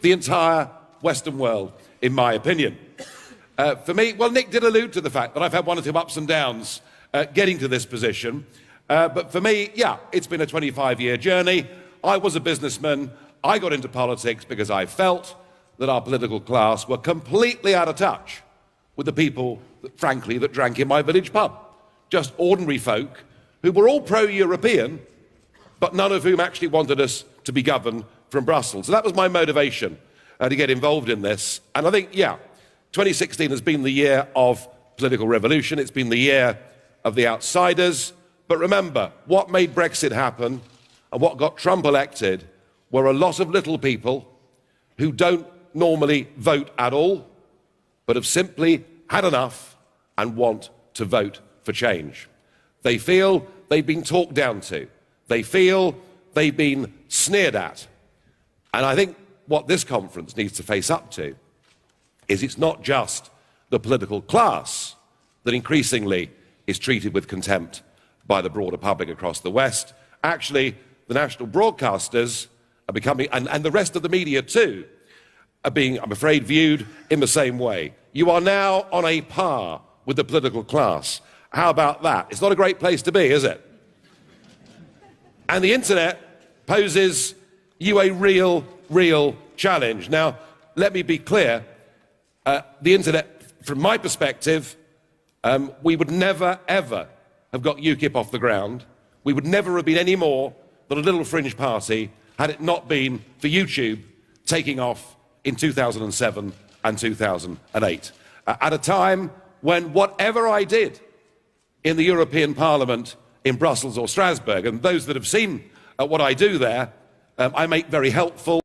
the entire Western world, in my opinion. For me, well, Nick did allude to the fact that I've had one or two ups and downs getting to this position. But for me, yeah, it's been a 25-year journey. I was a businessman. I got into politics because I felt that our political class were completely out of touch with the people, frankly, that drank in my village pub. Just ordinary folk who were all pro-European, but none of whom actually wanted us to be governed from Brussels. So that was my motivation to get involved in this. And I think, yeah, 2016 has been the year of political revolution. It's been the year of the outsiders. But remember, what made Brexit happen and what got Trump elected were a lot of little people who don't normally vote at all, but have simply had enough and want to vote for change. They feel they've been talked down to. They feel they've been sneered at. And I think what this conference needs to face up to is it's not just the political class that increasingly is treated with contempt by the broader public across the West. Actually, the national broadcasters are becoming, and the rest of the media too, are being, I'm afraid, viewed in the same way. You are now on a par with the political class. How about that? It's not a great place to be, is it? And the internet poses you a real challenge. Now, let me be clear. The internet, from my perspective, we would never, ever have got UKIP off the ground. We would never have been any more than a little fringe party had it not been for YouTube taking off in 2007 and 2008. At a time when whatever I did in the European Parliament in Brussels or Strasbourg, and those that have seen what I do there, I make very helpful,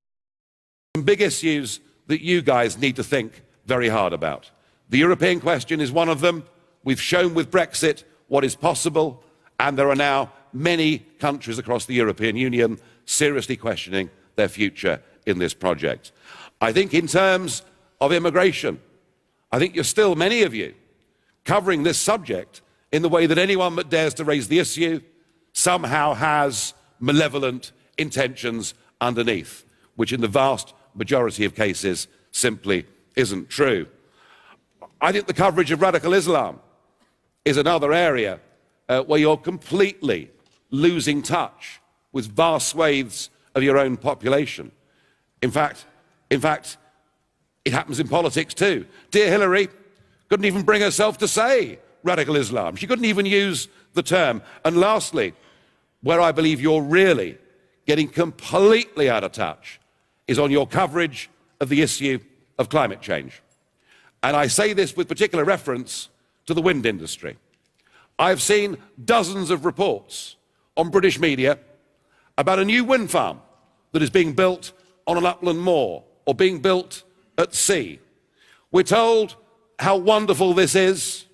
some big issues that you guys need to think very hard about. The European question is one of them. We've shown with Brexit what is possible, and there are now many countries across the European Union seriously questioning their future in this project. I think in terms of immigration, I think you're still, many of you, covering this subject in the way that anyone that dares to raise the issue somehow has malevolent intentions underneath, which in the vast majority of cases simply isn't true. I think the coverage of radical Islam is another area where you're completely losing touch with vast swathes of your own population. In fact, it happens in politics too. Dear Hillary couldn't even bring herself to say radical Islam. She couldn't even use the term. And lastly, where I believe you're really getting completely out of touch is on your coverage of the issue of climate change. And I say this with particular reference to the wind industry. I've seen dozens of reports on British media about a new wind farm that is being built on an upland moor or being built at sea. We're told how wonderful this is,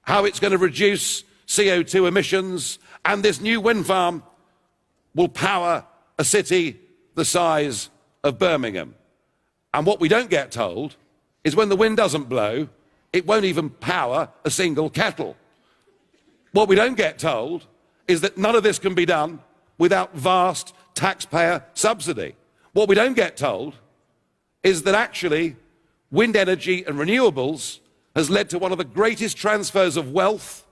how it's going to reduce CO2 emissions, and this new wind farm will power a city the size of Birmingham. And what we don't get told is when the wind doesn't blow, it won't even power a single kettle. What we don't get told is that none of this can be done without vast taxpayer subsidy. What we don't get told is that actually wind energy and renewables has led to one of the greatest transfers of wealth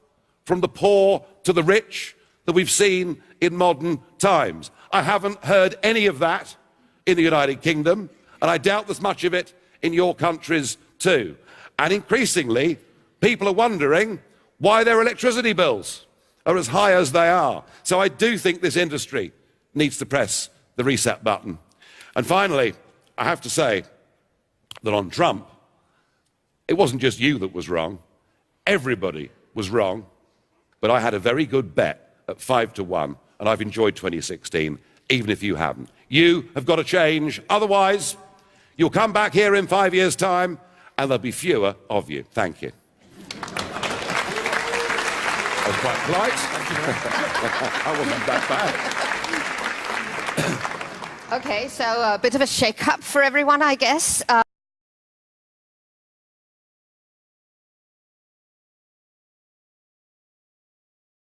from the poor to the rich that we've seen in modern times. I haven't heard any of that in the United Kingdom, and I doubt there's much of it in your countries too. And increasingly, people are wondering why their electricity bills are as high as they are. So I do think this industry needs to press the reset button. And finally, I have to say that on Trump, it wasn't just you that was wrong. Everybody was wrong. But I had a very good bet at 5-1, and I've enjoyed 2016, even if you haven't. You have got to change. Otherwise, you'll come back here in 5 years' time, and there'll be fewer of you. Thank you. I was quite polite. I wasn't that bad. Okay, so a bit of a shake-up for everyone, I guess.